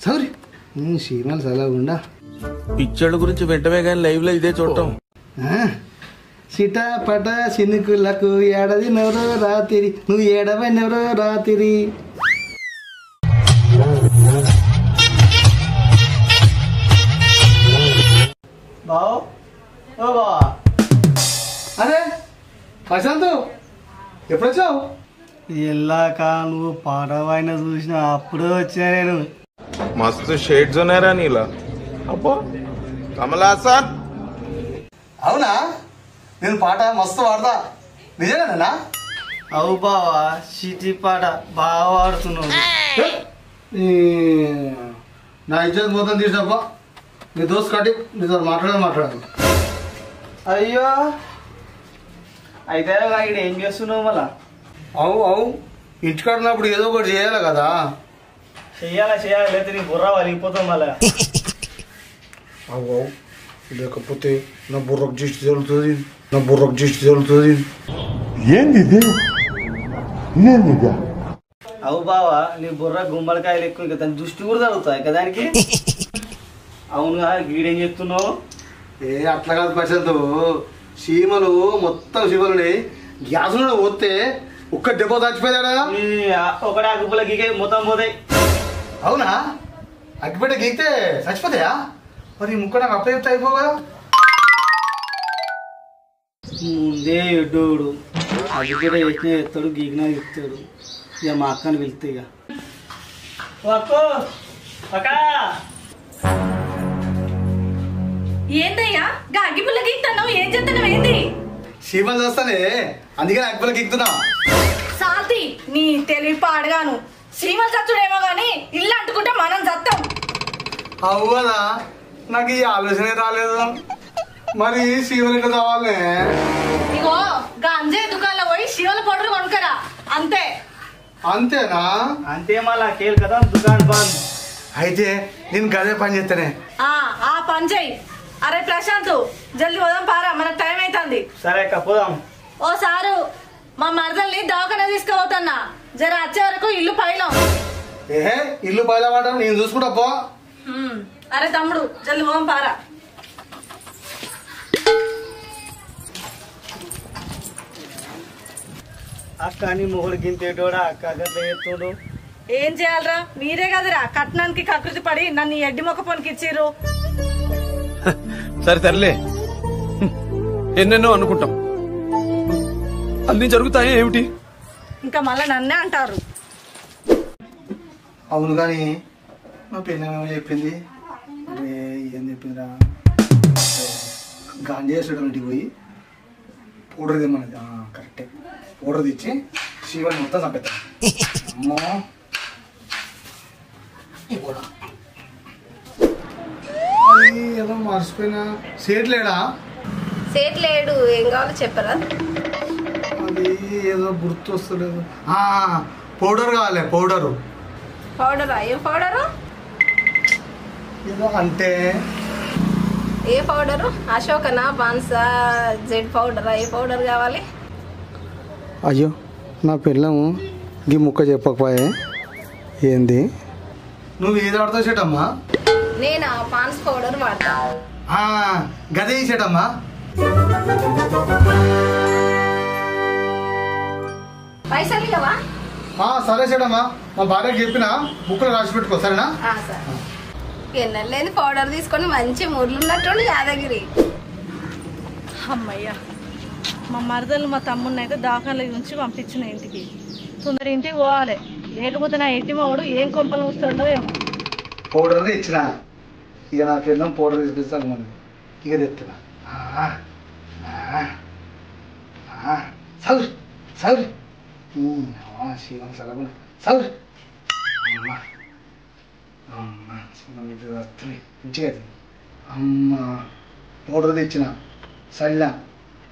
Sorry సీమలు సలగుండా పిచ్చోళ్ళ గురించి వెంటనే కానీ లైవ్ లో ఇదే చూడటం. సిటాపట సినుకులకు ఏడది నెవరో రాత్రి నువ్వు ఏడవనెవరో రాత్రి. బావు ఓ బావా, అరే ప్రశాంత్ ఎప్పుడొచ్చావు? ఎల్లాక నువ్వు పాట పైన చూసిన అప్పుడే వచ్చా నేను. మస్తు షేడ్స్ ఉన్నారా నీలా. అబ్బో కమలాసన్. అవునా, నేను పాట మస్తు పాడతా. నిజమేనా? అవు బావా, సిటీ పాట బాగా పాడుతున్నావు. నా ఇజ్జత్ మొత్తం తీసినప్ప. నీ దోస్తు కట్టి నీతో మాట్లాడాలి. అయ్యో అయితే ఇక్కడ ఏం చేస్తున్నావు మళ్ళా? అవు ఇంటికాడినప్పుడు ఏదో ఒకటి చేయాలి కదా. చెయ్యాలి లేకపోతే నీ బుర్ర వలిగిపోతాం మళ్ళా. అవు లేకపోతే నా బుర్రకు జిస్ట్ జరుగుతుంది. ఏంది? అవు బావా, నీ బుర్ర గుమ్మడికాయలు ఎక్కువ ఇంకా దాని దృష్టి కూడా తగ్గుతాయి కదా దానికి. అవునుగా గీడేం చెప్తున్నావు? అట్లా కాదు ప్రశాంత్, సీమలు మొత్తం సీమలని గ్యాస్ పోతే ఒక్క దెబ్బ చచ్చిపోయాడా? ఒకటే అగ్గిపుల్ల గీకే మొత్తం పోతాయి. అవునా, అగ్గిపెట్ట గీకితే చచ్చిపోతాయా? మరి ముక్క నాకు అప్లై చెప్తే అయిపోగా. ముందే ఎడ్డోడు అగ్గిపెట్ట చేసిన ఎత్తాడు, గీకినా చెప్తాడు. ఇక మా అక్కని వెళ్తే ఇక ఏందయ్యా అగ్గిపుల్ల గీక్తావు? ఏం చేస్తున్నావు? ఏంది సీమలు చూస్తానే, అందుకని అగ్గిపుల్ల గీక్తున్నా. సాల్తి నీ తెలివి పాడుగాను. సీమలు చచ్చుడేమో గాని ఇల్లు అంటుకుంటే మనం చస్తాం. అవునా, నాకు ఈ ఆలోచన రాలేదు. మరి సీమలు ఎట్లా కావాలి? ఇగో గంజే దుకాణంలో పోయి శివల పౌడర్ కొనుక్కరా, అంతే. అంతేనా? అంతే మళ్ళా కేల్ కదా దుకాణం బంద్. అయితే నేను గదే పని చేస్తానే. ఆ పని చెయ్యి. అరే ప్రశాంత్, జల్దీ పోదాం పారా, మనకు టైం అవుతుంది. సరే అక్క పోదాం. ఓ సారు, మా మరదల్ని దవాఖాన తీసుకుపోతున్నా, జర వచ్చే వరకు ఇల్లు పైలం. ఇల్లు పైలవాడ నేను చూసుకుంటా పో. అరే తమ్ముడు, జల్దీ పోదాం పారా. అక్క నీ మొగుడు గింతేటోడా? అక్క గట్ల ఎత్తుడు. ఏం చేయాలరా, మీరే కదరా కట్నానికి కకృతి పడి నన్ను ఎడ్డి మొక్క పొనికి ఇచ్చిర్రు. సరే తరలే, ఎన్నెన్నో అనుకుంటాం, అన్ని జరుగుతాయి ఏమిటి? ఇంకా మళ్ళా నన్నే అంటారు. అవును కానీ మా పెళ్ళేమో చెప్పింది. అరే ఏం చెప్పిందిరా, గాంజీ ఇంటికి పోయి పౌడర్ తెమ్మన్నది. కరెక్టే, పౌడర్ తెచ్చి శివని మొత్తం చంపేస్తాను. అమ్మో ఏదో మర్చిపోయినా. సేట్ లేడా? సేట్ లేడు. ఏం కావాలో చెప్పరా? అది ఏదో గుర్తు వస్తలేదు. పౌడర్ కావాలి. పౌడరా? ఏం పౌడరు? ఏదో అంటే ఏ పౌడరు? అశోకనా, బాన్సా, జెడ్ పౌడరా? ఏ పౌడర్ కావాలి? అయ్యో నా పిల్లము గీ ముక్క చెప్పకపోయే. ఏంది నువ్వు ఏది వాడతావు సేటమ్మా? నేను పాన్స్ పౌడర్ వాడతా. గదే సేటమ్మా. పైసలు ఇవ్వవా? సరే సేటమ్మా, మా భార్యకి చెప్పిన బుక్లో రాసి పెట్టుకో. సరేనా? సరే. ఎన్నెల్లేని పౌడర్ తీసుకొని మంచి ముర్లున్నట్టు యాదగిరి. అమ్మయ్యా, మా మరదలు మా తమ్ముడిని అయితే దాఖలు నుంచి పంపించిన ఇంటికి. తొందర ఇంటికి పోవాలి, లేకపోతే నా ఇంటి మావాడు ఏం కొంపలు వస్తుండో ఏమో. పౌడర్ ఇచ్చిన ఇక నా పిల్లం పౌడర్ తీసుకొస్తాను. మనం ఇక తెస్తున్నా. సౌర్ సౌర్ శివం సలగు సౌర్. మంచిగా అమ్మ పౌడర్ తెచ్చిన సల్లా.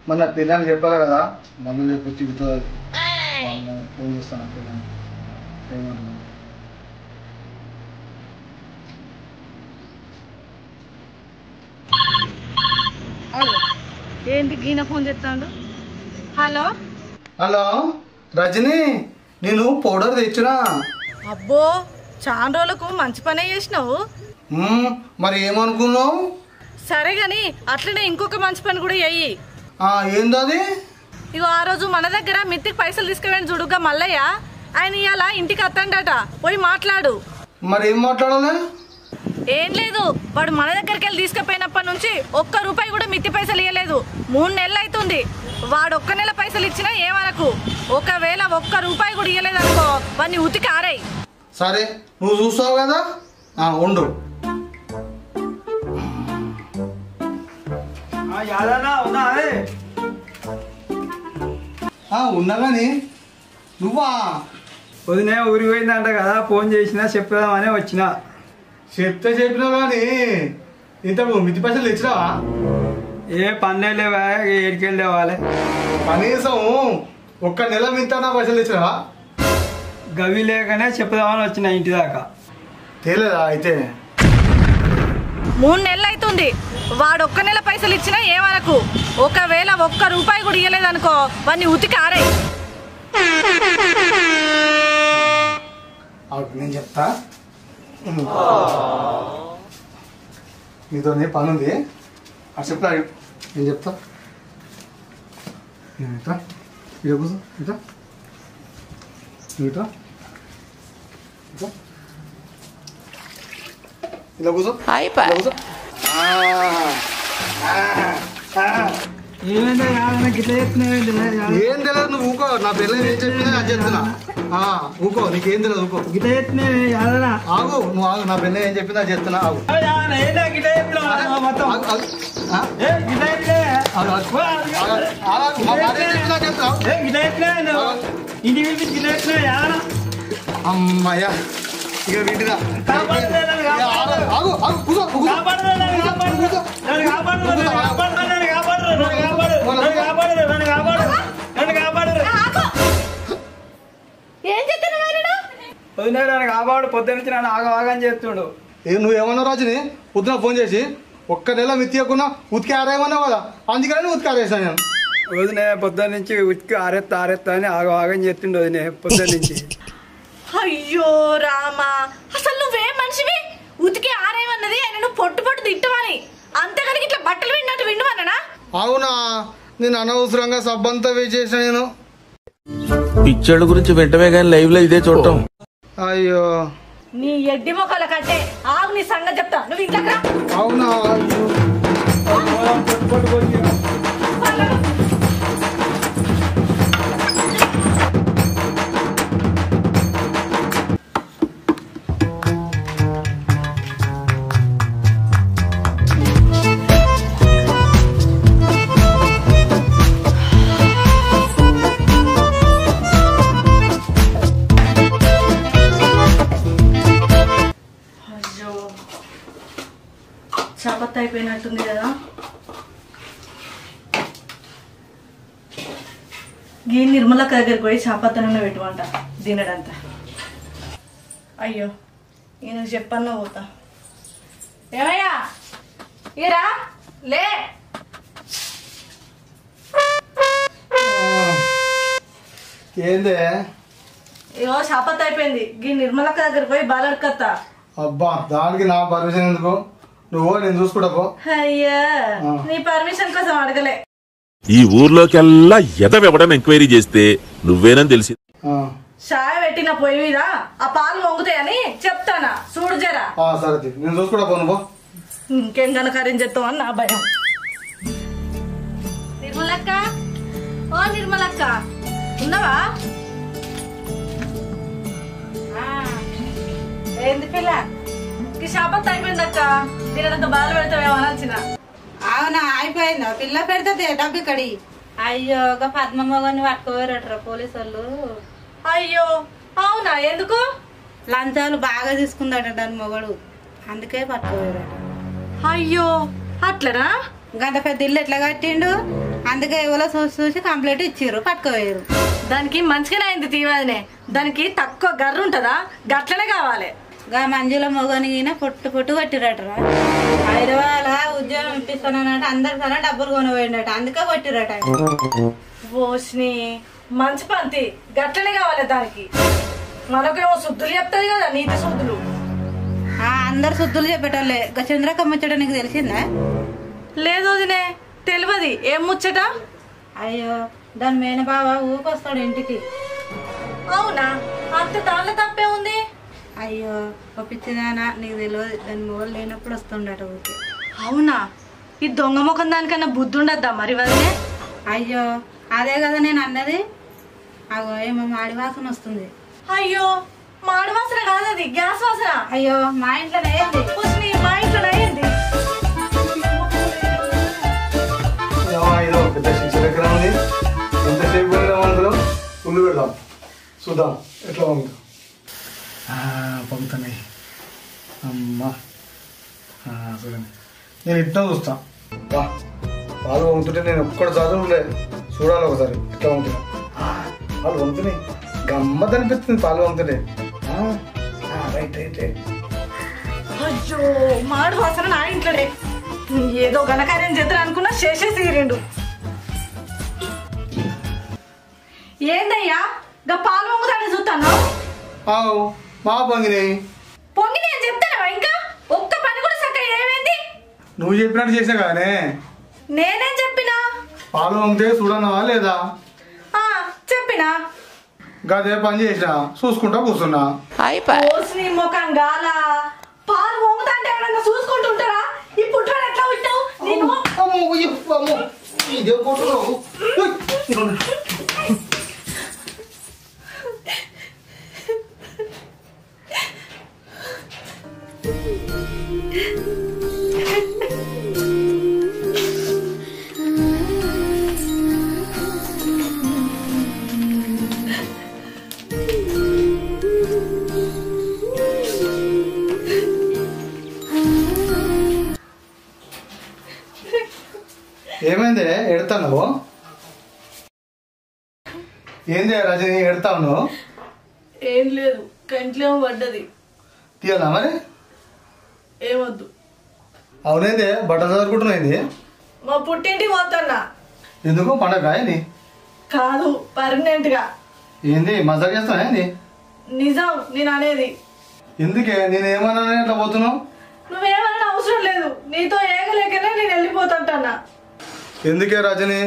మన పిల్లని చెప్పాలి కదా, మళ్ళీ చెప్పి తిరుగుతుంది. ఫోన్ చేస్తాను పిల్లని. ఏమన్నా ఏంటి గీన ఫోన్ చేస్తాడు? హలో హలో రజని, నేను పౌడర్ తెచ్చినా. అబ్బో చాలా రోజులకు మంచి పనే చేసినావు. మరి ఏమనుకున్నావు? సరే గాని అట్లనే ఇంకొక మంచి పని కూడా చెయ్యి. ఏందది? ఇగో ఆ రోజు మన దగ్గర మిత్తికి పైసలు తీసుకుపోయిన చూడుగా మల్లయ్య, ఆయన ఇవాళ ఇంటికి వస్తాడట, పోయి మాట్లాడు. మరి ఏం మాట్లాడాలి? ఏం లేదు, వాడు మన దగ్గరికి వెళ్ళి తీసుకుపోయినప్పటి నుంచి ఒక్క రూపాయి కూడా మిత్తి పైసలు ఇవ్వలేదు. 3 నెలలు అవుతుంది. వాడు ఒక్క నెల పైసలు ఇచ్చినా ఏమనకు, ఒకవేళ ఒక్క రూపాయి కూడా ఇవ్వలేదు అనుకో వాడిని ఉతికి ఆరాయి. సరే నువ్వు చూస్తావు కదా, ఉండు. ఉన్నా కానీ నువ్వా? వదినే ఊరికి పోయిందంట కదా, ఫోన్ చేసినా చెప్దామని వచ్చిన. చెప్పినావు కానీ ఇంతకు మిత్తి పైసలు తెచ్చినావా? ఏ పన్నే లేవా, ఏడికెళ్ళి తేవాలి? కనీసం ఒక్క నెల మింతా పైసలు తెచ్చినావా? గవి లేకనే చెప్దామని వచ్చిన ఇంటి దాకా. తేలేదా అయితే? 3 నెలలు అవుతుంది. వాడు ఒక్క నెల పైసలు ఇచ్చినా ఏమనకు, ఒకవేళ ఒక్క రూపాయి కూడా ఇవ్వలేదు అనుకో వాడిని ఉతికి ఆరాయి. నేను చెప్తా, నీతో పని ఉంది. అది చెప్తా, నేను చెప్తా. ఇట్లా ఇట్లా కూర్చో, ఇట్లా ఇట్లా ఇలా కూర్చో, కూర్చో. ఏమైందా గిట్ల చెప్తున్నావేంటి? ఏం తెలియదు, నువ్వు ఊకో. నా పిల్లలు ఏం చెప్పినా అది చెప్తున్నా. ఊకో, నీకేం తెలియదు, ఊకో. గిట్ల చెప్తున్నావే యాదనా? ఆగు, నువ్వు ఆగు. నా పిల్లలు ఏం చెప్పినా అది చెప్తున్నా, ఆగు. గిట్ల చెప్పినావు మొత్తం. అమ్మయ్యా, ఇక వీటిగా వదిలేదాన్ని కాపాడు. పొద్దు నుంచి నన్ను ఆగని చేస్తుండు. నువ్వేమన్నావు రాజుని? పొద్దున ఫోన్ చేసి ఒక్క నెల మిత్తియకుండా ఉతికి ఆరేమన్నావు కదా, అందుకని ఉతికి ఆరేసాను నేను. వదినే పొద్దున్న నుంచి ఉతికి ఆరెత్తా అని ఆగని చేస్తుండు వదినే పొద్దున్న నుంచి. అయ్యో రామా, అసలు నువ్వేం మనిషివి? ఉతికి ఆరేమన్నది ఆయన నువ్వు పొట్టు తిట్టమని, అంతేగాని ఇట్లా బట్టలు విన్నట్టు విండమన్నా? అవునా, నేను అనవసరంగా సబ్బంతా వేసేసిన నేను. పిచ్చోళ్ళ గురించి వెంటనే కానీ లైవ్ లో ఇదే చూడటం. అయ్యో నీ ఎడ్డి మొక్కల కంటే ఆగు, నీ సంగతి చెప్తా. నువ్వు ఇంట్లోకి రా. అవునా? చపత్త అయిపోయినట్టుంది కదా. ఈ నిర్మలక్క దగ్గరికి పోయి చపత్తనన్న పెట్టుమంట తినడంతా. అయ్యో నేను చెప్పన్నా పోతా. ఏమయ్యా ఇరా లే. ఏందే? ఇగో చపత్త అయిపోయింది. ఈ నిర్మలక్క దగ్గరికి పోయి బాలడుకత్తా. అబ్బా, దానికి నా పర్మిషన్ ఎందుకు? నువ్వు నేను చూసుకుంటా పో. అయ్యా నీ పర్మిషన్ కోసం అడగలే. ఈ ఊర్లోకెల్లా ఎదవెవడని ఎంక్వైరీ చేస్తే నువ్వేనని తెలిసి చాయ్ పెట్టిన పొయ్యి మీద ఆ పాలు వంగుతాయని చెప్తానా, చూడు జరా. సరే నేను చూసుకుంటా పో. నువ్వు ఇంకేం కనకరించేస్తావు అని నా భయం. నిర్మలక్క, ఓ నిర్మలక్క ఉన్నావా? ఏంది పిల్ల ఈ షాపత్ అయిపోయిందక్క, తినడంత బాధ పెడతావేమో అనాల్సిన. అవునా, అయిపోయిందా? పిల్ల పెడితే డబ్బు ఇక్కడి. అయ్యో ఒక పద్మమ్మని పట్టుకోరట్రా పోలీసు వాళ్ళు. అయ్యో అవునా, ఎందుకు? లంచాలు బాగా తీసుకుందట దాని మొగడు, అందుకే పట్టుకోరట. అయ్యో అట్లనా? గంత పెద్ద ఇల్లు ఎట్లా కట్టిండు, అందుకే ఎవరో చూసి కంప్లైంట్ ఇచ్చిర్రు, పట్టుకోయారు. దానికి మంచిగానే అయింది తీవాదనే, దానికి తక్కువ గర్రు ఉంటదా? గట్లనే కావాలి. గా మంజుల మొగనిగిన పొట్టు కొట్టిరటరా. హైదరాబాద్ ఉద్యోగం ఇప్పిస్తానంటే అందరి సరే డబ్బులు కొనబోయిండట, అందుకే కొట్టిరట. ఓష్ని మంచి పంతి, గట్లనే కావాలి దానికి. మనకేమో శుద్ధులు చెప్తాది కదా, నీతి శుద్ధులు. అందరు శుద్ధులు చెప్పేటోళ్ళే. చంద్రకమ్మ ముచ్చట నీకు తెలిసిందా? లేదు వదినే, తెలియదు. ఏం ముచ్చట? అయ్యో, దాని మేనబావ ఊకొస్తాడు ఇంటికి. అవునా? అంత దానిలో తప్పే ఉంది. అయ్యో పిచ్చిదానా, నీకు తెలియదు. దాని మొగలు లేనప్పుడు వస్తుండట ఊరికి. అవునా? ఈ దొంగ ముఖం దానికన్నా బుద్ధి ఉండద్దా మరి వదినే? అయ్యో అదే కదా నేను అన్నది. అగో ఏమో మాడి వాసన వస్తుంది. అయ్యో మాడి వాసన కాదు, అది గ్యాస్ వాసన. అయ్యో మా ఇంట్లో నయ్యింది. మా ఇంట్లో అయ్యింది. ఇదో పెద్ద శిక్షణ ఎక్కడ ఉంది. ఎంతసేపు పెడదాం అందులో ముందు పెడదాం, చూద్దాం ఎట్లా పంపుతాం. పంపుతున్నాయి అమ్మా. చూడండి, నేను ఇట్లా చూస్తా. పాలు పంపుతుంటే నేను ఒక్కటి చదువులే చూడాలి ఒకసారి ఎట్లా పంపుతున్నా. పాలు పంపుతున్నాయి, గమ్మత్ అనిపిస్తుంది పాలు పంపుతుంటే. Right right right. అయ్యో మాడి వాసన నా ఇంట్లోనే. ఏదో ఘనకార్యం చేద్దాం అనుకున్నా, చేసేసి తీరిండు. ఏందయ్యా గా పాలు పొంగుతాడని చూస్తాను. మా పొంగినాయి. పొంగి నేను చెప్తానా? ఇంకా ఒక్క పని కూడా చక్కగా ఏమైంది? నువ్వు చెప్పినట్టు చేసా కానీ నేనేం చెప్పినా? పాలు పొంగితే చూడన్నావా లేదా? చెప్పినా. గదే పని చేసినా, చూసుకుంటా కూర్చున్నా. నీ ముఖం గాల పాలు పొంగుతా అంటే ఎవరన్నా చూసుకుంటుంటారా? ఈ పుట్టాడు ఎట్లా ఉంటావు నేను? ఇదే కొట్టున్నావు. ఏమైంది ఎడతావు? ఏంది రజని ఎడతావు నువ్వు? ఏం లేదు, కంట్లో పడ్డది. తీయాలా మరి? ఏమొద్దు. అవునేంది బట్టలు చదువుకుంటున్నాయింది? మా పుట్టింటికి పోతున్నా. ఎందుకు పండగ ఏంది? కాదు, పర్మనెంట్ గా. ఏంది మజాక్ చేస్తావా ఏంది? నిజం నేను అనేది. ఎందుకే నేను ఏమన్నా అట్లా పోతున్నావు? నువ్వేమన్నా అవసరం లేదు, నీతో ఏగలేకనే నేను వెళ్ళిపోతుంటన్నా. ఎందుకే రజని,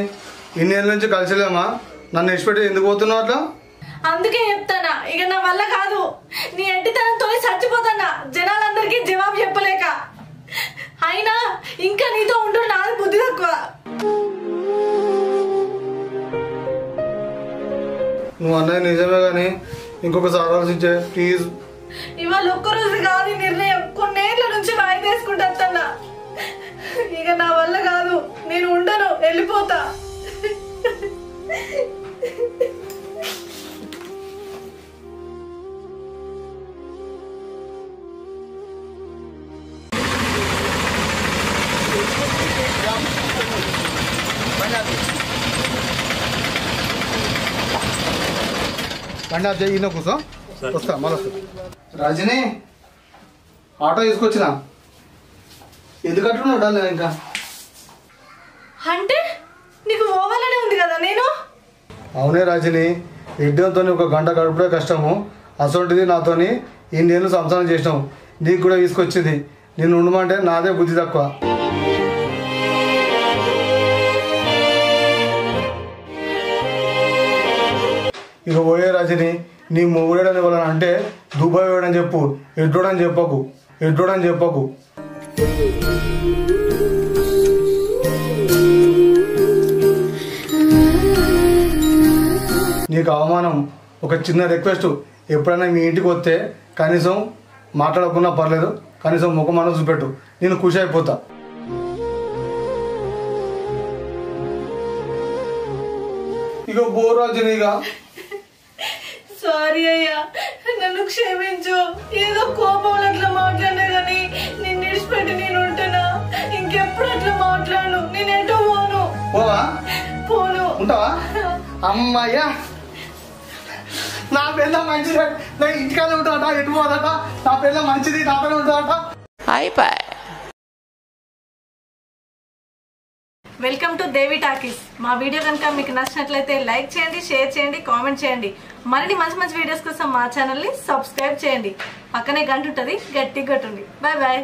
ఇన్నేళ్ళ నుంచి కలిసిలేమా, నన్ను ఇష్టపెట్టి ఎందుకు పోతున్నావు అట్లా? అందుకే చెప్తానా, ఇక నా వల్ల కాదు. నీ ఎడ్డితనంతో చచ్చిపోతానా, జనాలందరికీ జవాబు చెప్పలేక. అయినా ఇంకా నీతో ఉంటూ నాది బుద్ధి తక్కువ. నువ్వు అన్నది నిజమే కానీ ఇంకొకసారి ఆలోచించే ప్లీజ్. ఇవాళ ఒక్కరోజు కాదు నిర్ణయం, కొన్నేళ్ల నుంచి వాయిదేసుకుంటా. ఇక నా వల్ల కాదు, నేను ఉండను, వెళ్ళిపోతా. పండి ఈయన కూర్చో, వస్తా మళ్ళీ వస్తా. రజని ఆటో తీసుకొచ్చినా, ఎందుకు అట్లున్నావు డాలి ఇంకా? అంటే నీకు పోవాలనే ఉంది కదా నేను? అవునే రజని, ఎడ్డంతో ఒక గంట గడుపుడే కష్టము, అసొంటిది నాతోని ఇన్నేళ్ళు సంసారం చేసినావు, నీకు కూడా తీసుకొచ్చింది. నేను ఉండమంటే నాదే బుద్ధి తక్కువ. ఇక పోయే రజని, నీ మొగుడని వాళ్ళని అంటే దుబాయ్ వేయడని చెప్పు, ఎడ్డోడని చెప్పకు, ఎడ్డోడని చెప్పకు. నీకు అవమానం. ఒక చిన్న రిక్వెస్ట్, ఎప్పుడైనా మీ ఇంటికి వస్తే కనీసం మాట్లాడకున్నా పర్లేదు, కనీసం ముఖం చూపెట్టు, నేను ఖుషి అయిపోతా. ఇక బోర్ రజనీగా. సారీ అయ్యా, నన్ను క్షమించు. ఏదో కోపంలో అట్లా మాట్లాడినా కానీ నిన్ను విడిచిపెట్టి నేను ఉంటున్నా. ఇంకెప్పుడు అట్లా మాట్లాడు, నేను ఎటో పోను. పోవా? పోను. ఉంటావా? అమ్మాయ్యా, నా పిల్ల మంచిది, నా ఇంటికానే ఉంటాడట, ఎటు పోదట, నా పిల్ల మంచిది, నాతోనే ఉంటాడట. Welcome to Devi talkies. మా వీడియో కనుక మీకు నచ్చినట్లయితే లైక్ చేయండి, షేర్ చేయండి, కామెంట్ చేయండి. మరిన్ని మంచి మంచి వీడియోస్ కోసం మా ఛానల్ని సబ్స్క్రైబ్ చేయండి. పక్కనే గంట ఉంటుంది, గట్టిగా కొట్టండి. Bye bye.